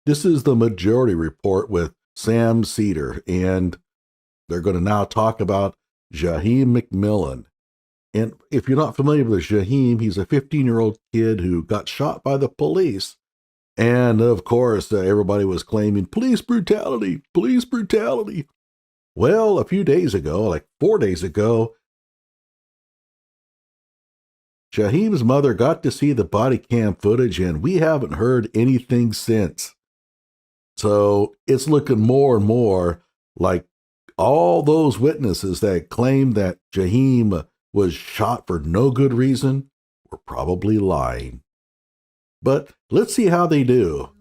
This is the Majority Report with Sam Cedar, and they're going to now talk about Jaheim McMillan. And if you're not familiar with Jaheim, he's a 15-year-old kid who got shot by the police. And of course, everybody was claiming police brutality, police brutality. Well, a few days ago, like 4 days ago, Jaheim's mother got to see the body cam footage, and we haven't heard anything since. So it's looking more and more like all those witnesses that claimed that Jaheim was shot for no good reason were probably lying. But let's see how they do.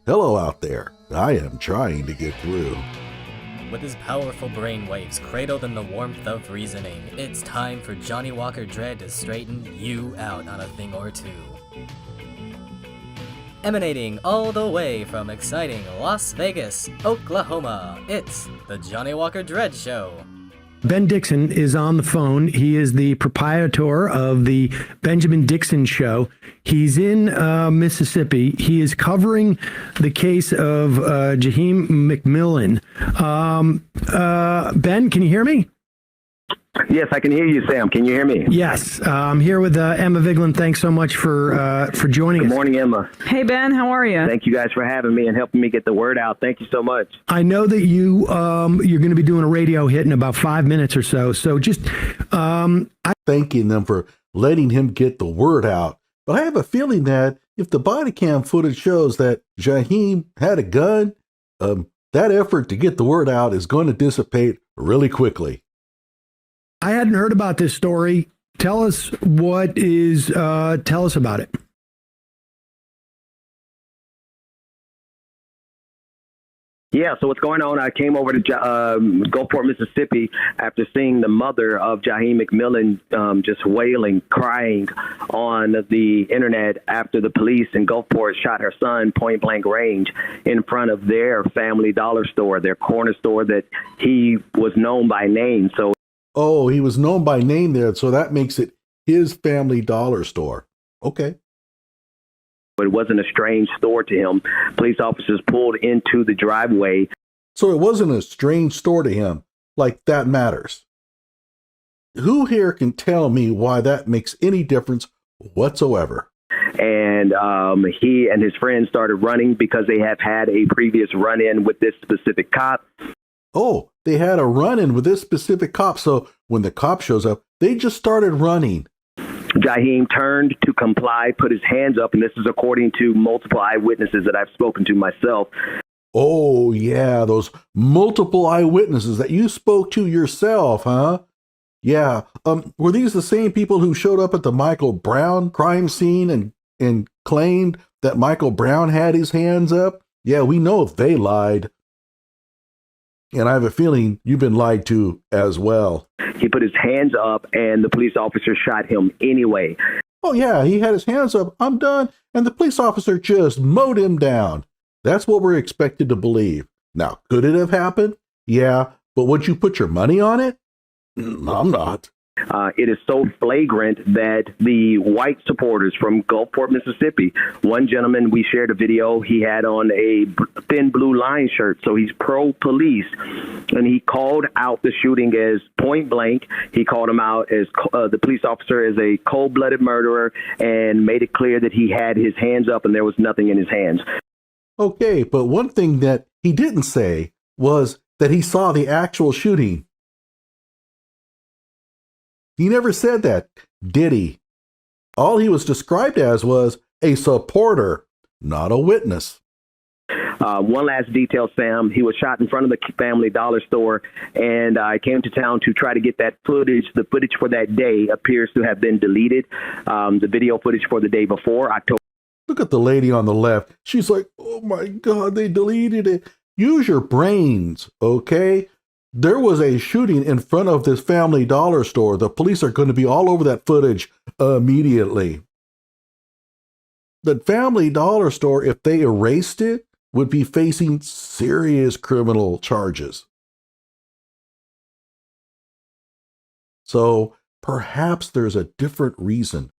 Hello out there. I am trying to get through. With his powerful brainwaves cradled in the warmth of reasoning, it's time for Johnny Walker Dread to straighten you out on a thing or two. Emanating all the way from exciting Las Vegas, Oklahoma, it's the Johnny Walker Dread Show. Ben Dixon is on the phone. He is the proprietor of the Benjamin Dixon Show. He's in Mississippi. He is covering the case of Jaheim McMillan. Ben, can you hear me? Yes, I can hear you, Sam. Can you hear me? Yes. I'm here with Emma Vigeland. Thanks so much for joining us. Good morning, Emma. Hey, Ben. How are you? Thank you guys for having me and helping me get the word out. Thank you so much. I know that you're going to be doing a radio hit in about 5 minutes or so. So just thanking them for letting him get the word out. But I have a feeling that if the body cam footage shows that Jaheim had a gun, that effort to get the word out is going to dissipate really quickly. I hadn't heard about this story. Tell us tell us about it. Yeah, so what's going on? I came over to Gulfport, Mississippi after seeing the mother of Jaheim McMillan just wailing, crying on the internet after the police in Gulfport shot her son point blank range in front of their family dollar store, their corner store that he was known by name. So oh, he was known by name there, so that makes it his family dollar store. Okay. It wasn't a strange store to him. Police officers pulled into the driveway. So it wasn't a strange store to him. Like, that matters. Who here can tell me why that makes any difference whatsoever? And he and his friends started running because they have had a previous run-in with this specific cop. Oh, they had a run-in with this specific cop, so when the cop shows up, they just started running. Jaheim turned to comply, put his hands up, and this is according to multiple eyewitnesses that I've spoken to myself. Oh, yeah, those multiple eyewitnesses that you spoke to yourself, huh? Yeah, were these the same people who showed up at the Michael Brown crime scene and claimed that Michael Brown had his hands up? Yeah, we know they lied. And I have a feeling you've been lied to as well. He put his hands up and the police officer shot him anyway. Oh, yeah, he had his hands up. I'm done. And the police officer just mowed him down. That's what we're expected to believe. Now, could it have happened? Yeah, but would you put your money on it? I'm not. It is so flagrant that the white supporters from Gulfport, Mississippi, one gentleman, we shared a video, he had on a thin blue line shirt, so he's pro-police, and he called out the shooting as point blank. He called him out as the police officer as a cold-blooded murderer and made it clear that he had his hands up and there was nothing in his hands. Okay, but one thing that he didn't say was that he saw the actual shooting. He never said that, did he? All he was described as was a supporter, not a witness. One last detail, Sam. He was shot in front of the family dollar store, and I came to town to try to get that footage. The footage for that day appears to have been deleted. The video footage for the day before, October. Look at the lady on the left. She's like, oh my God, they deleted it. Use your brains, okay? There was a shooting in front of this family dollar store. The police are going to be all over that footage immediately. The family dollar store, if they erased it, would be facing serious criminal charges. So perhaps there's a different reason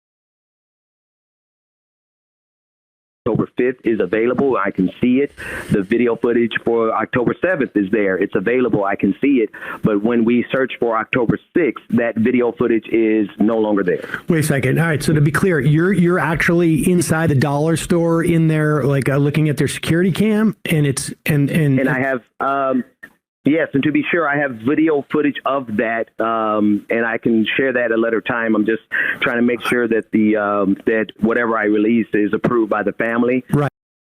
October 5th is available. I can see it. The video footage for October 7th is there. It's available. I can see it. But when we search for October 6th, that video footage is no longer there. Wait a second. All right. So to be clear, you're actually inside the dollar store in there, like looking at their security cam, and it's and I have yes, and to be sure, I have video footage of that, and I can share that at a later time. I'm just trying to make sure that that whatever I release is approved by the family. Right.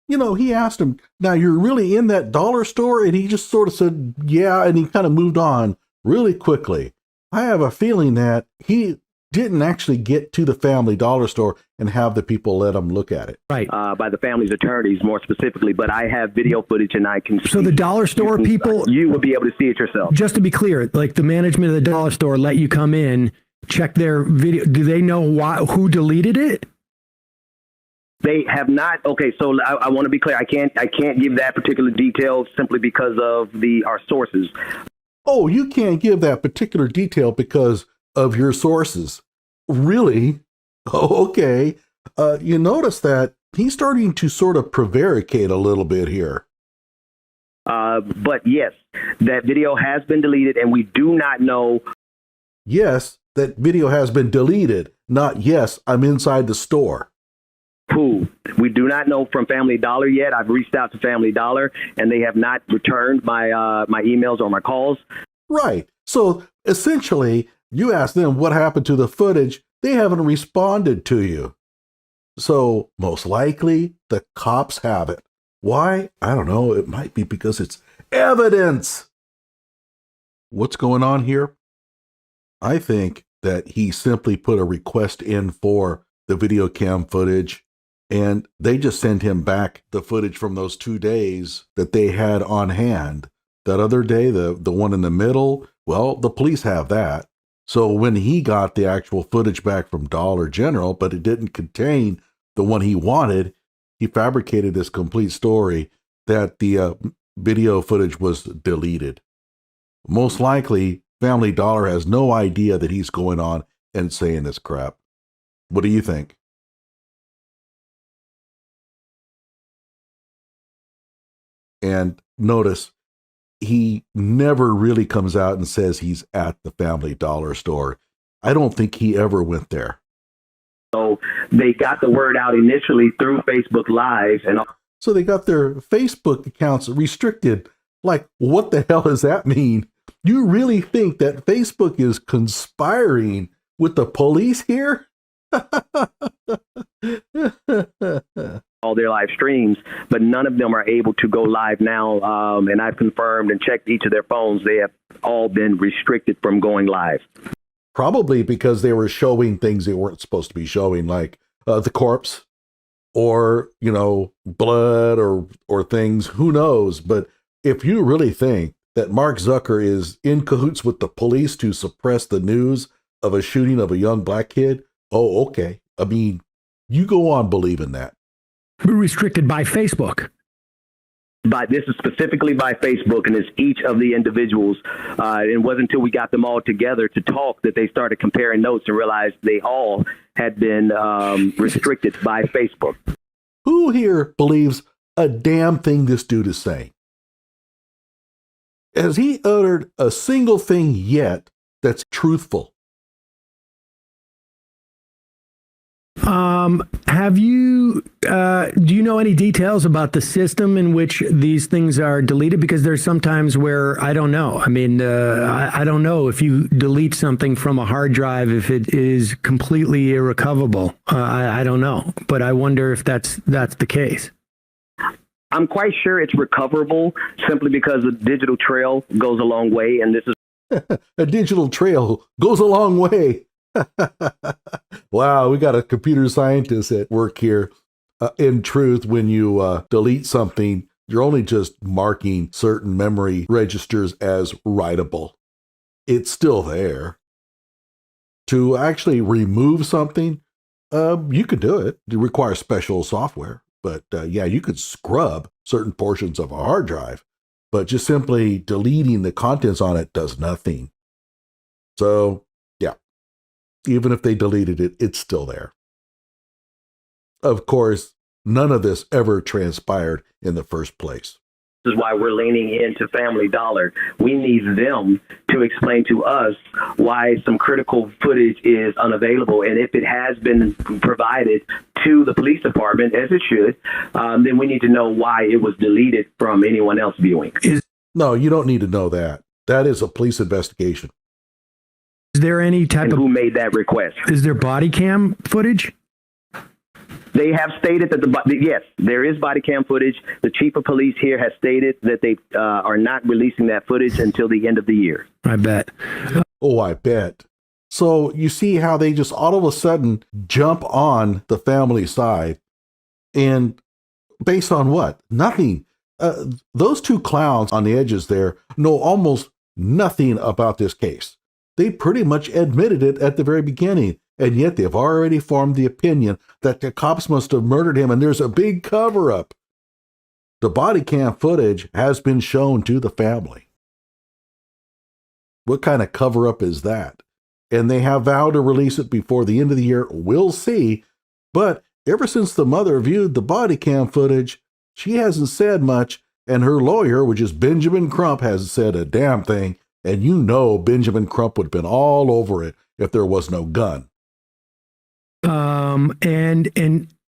You know, he asked him, now you're really in that dollar store? And he just sort of said, yeah, and he kind of moved on really quickly. I have a feeling that he didn't actually get to the family dollar store and have the people let him look at it. Right. By the family's attorneys, more specifically, but I have video footage and I can see. So the dollar store people, you will be able to see it yourself. just to be clear, like the management of the dollar store let you come in, check their video. Do they know who deleted it? They have not. Okay, so I want to be clear. I can't give that particular detail simply because of our sources. Oh, you can't give that particular detail because of your sources. Really? Oh, okay. You notice that he's starting to sort of prevaricate a little bit here. But yes, that video has been deleted, and we do not know. Yes, that video has been deleted. Not yes, I'm inside the store. Who? We do not know from Family Dollar yet. I've reached out to Family Dollar, and they have not returned my my emails or my calls. Right. So essentially, you ask them what happened to the footage. They haven't responded to you. So most likely the cops have it. Why? I don't know. It might be because it's evidence. What's going on here? I think that he simply put a request in for the video cam footage, and they just sent him back the footage from those 2 days that they had on hand. That other day, the one in the middle, well, the police have that. So when he got the actual footage back from Dollar General, but it didn't contain the one he wanted, he fabricated this complete story that the video footage was deleted. Most likely, Family Dollar has no idea that he's going on and saying this crap. What do you think? And notice, he never really comes out and says he's at the Family Dollar store. I don't think he ever went there. So they got the word out initially through Facebook Live, and so they got their Facebook accounts restricted. Like, what the hell does that mean? You really think that Facebook is conspiring with the police here? all their live streams, but none of them are able to go live now. And I've confirmed and checked each of their phones. They have all been restricted from going live. Probably because they were showing things they weren't supposed to be showing, like the corpse or, blood or things. Who knows? But if you really think that Mark Zucker is in cahoots with the police to suppress the news of a shooting of a young black kid, oh, okay. I mean, you go on believing that. Restricted by Facebook. But this is specifically by Facebook, and it's each of the individuals. It wasn't until we got them all together to talk that they started comparing notes and realized they all had been restricted by Facebook. Who here believes a damn thing this dude is saying? Has he uttered a single thing yet that's truthful? Have you, do you know any details about the system in which these things are deleted? Because there's sometimes where I don't know. I mean, I don't know if you delete something from a hard drive, if it is completely irrecoverable. I don't know, but I wonder if that's the case. I'm quite sure it's recoverable simply because the digital trail goes a long way. And this is a digital trail goes a long way. Wow, we got a computer scientist at work here. In truth, when you delete something, you're only just marking certain memory registers as writable. It's still there. To actually remove something, you could do it. It requires special software. But yeah, you could scrub certain portions of a hard drive. But just simply deleting the contents on it does nothing. So even if they deleted it, it's still there. Of course, none of this ever transpired in the first place. This is why we're leaning into Family Dollar. We need them to explain to us why some critical footage is unavailable. And if it has been provided to the police department, as it should, then we need to know why it was deleted from anyone else viewing. No, you don't need to know that. That is a police investigation. Is there any type And of, who made that request? is there body cam footage? They have stated that yes, there is body cam footage. The chief of police here has stated that they are not releasing that footage until the end of the year. I bet. Oh, I bet. So you see how they just all of a sudden jump on the family side, and based on what? Nothing. Those two clowns on the edges there know almost nothing about this case. They pretty much admitted it at the very beginning, and yet they've already formed the opinion that the cops must have murdered him, and there's a big cover-up. The body cam footage has been shown to the family. What kind of cover-up is that? And they have vowed to release it before the end of the year. We'll see. But ever since the mother viewed the body cam footage, she hasn't said much, and her lawyer, which is Benjamin Crump, hasn't said a damn thing. And you know Benjamin Crump would have been all over it if there was no gun.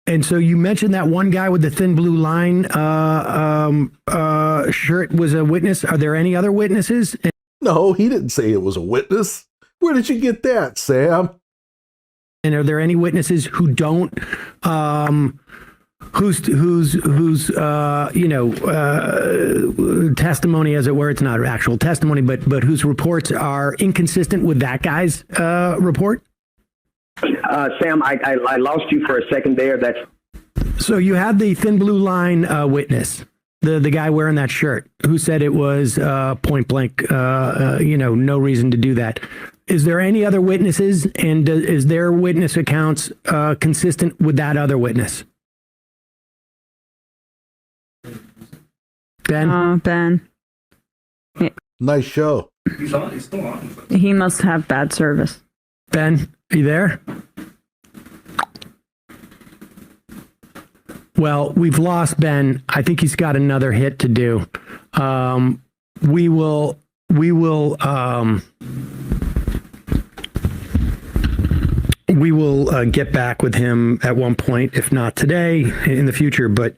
And so you mentioned that one guy with the thin blue line shirt was a witness. Are there any other witnesses? No, he didn't say it was a witness. Where did you get that, Sam? And are there any witnesses who don't, whose testimony, as it were, it's not actual testimony, but whose reports are inconsistent with that guy's report? Sam, I lost you for a second there. So you had the thin blue line witness, the guy wearing that shirt, who said it was point blank, no reason to do that. Is there any other witnesses, and is their witness accounts consistent with that other witness? Ben? Ben. Nice show. He's still on. He must have bad service. Ben, are you there? Well, we've lost Ben. I think he's got another hit to do. We will get back with him at one point, if not today, in the future, but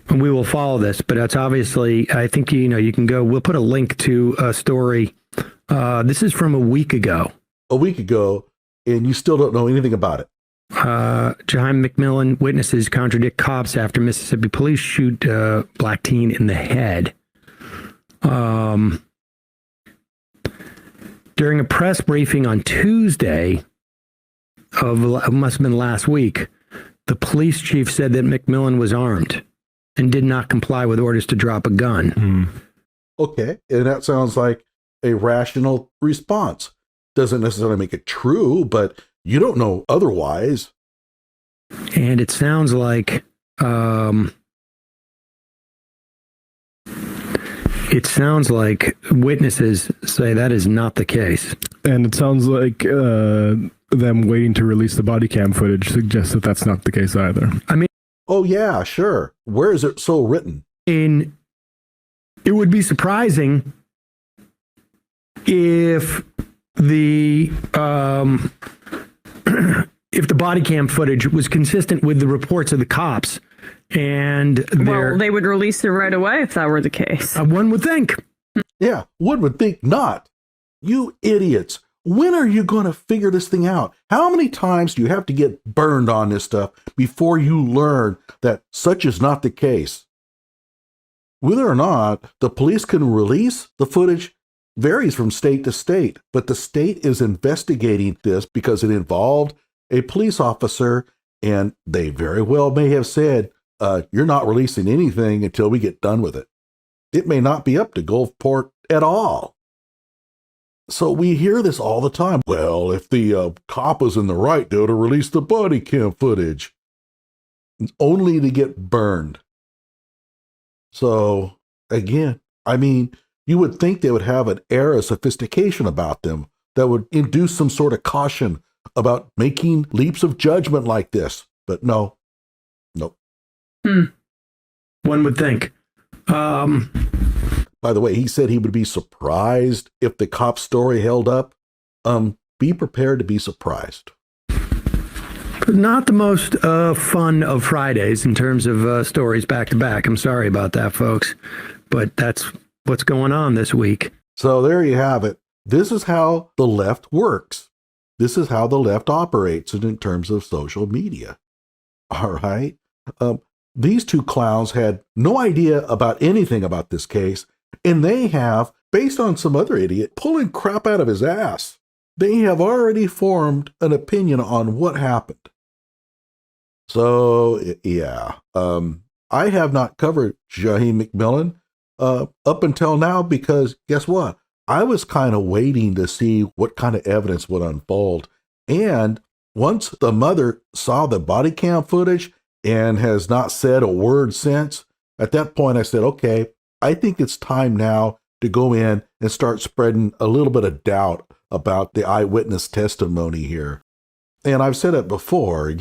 we will follow this. But it's obviously, I think, you can go, we'll put a link to a story. This is from a week ago. A week ago, and you still don't know anything about it. Jaheim McMillan witnesses contradict cops after Mississippi police shoot black teen in the head. During a press briefing on Tuesday of must have been last week, the police chief said that McMillan was armed and did not comply with orders to drop a gun. Okay, and that sounds like a rational response. Doesn't necessarily make it true, but you don't know otherwise. And it sounds like witnesses say that is not the case. And it sounds like them waiting to release the body cam footage suggests that that's not the case either. I mean, oh yeah, sure. Where is it so written? it would be surprising if the if the body cam footage was consistent with the reports of the cops, and They would release it right away if that were the case. one would think. Yeah, one would think not. You idiots. When are you going to figure this thing out? How many times do you have to get burned on this stuff before you learn that such is not the case? Whether or not the police can release the footage varies from state to state, but the state is investigating this because it involved a police officer, and they very well may have said, you're not releasing anything until we get done with it. It may not be up to Gulfport at all. So we hear this all the time. Well, if the cop was in the right, they would have released the body cam footage, only to get burned. So again, I mean, you would think they would have an air of sophistication about them that would induce some sort of caution about making leaps of judgment like this. But no, One would think. By the way, he said he would be surprised if the cop story held up. Be prepared to be surprised. Not the most fun of Fridays in terms of stories back to back. I'm sorry about that, folks. But that's what's going on this week. So there you have it. This is how the left works. This is how the left operates in terms of social media. All right. These two clowns had no idea about anything about this case, and they have, based on some other idiot pulling crap out of his ass, they have already formed an opinion on what happened. So, yeah, I have not covered Jaheim McMillan up until now because guess what? I was kind of waiting to see what kind of evidence would unfold. And once the mother saw the body cam footage and has not said a word since, at that point I said, okay, I think it's time now to go in and start spreading a little bit of doubt about the eyewitness testimony here. And I've said it before,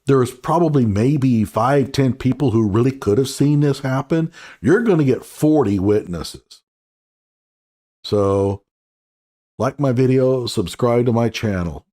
there's probably maybe 5-10 people who really could have seen this happen. You're going to get 40 witnesses. So, like my video, subscribe to my channel.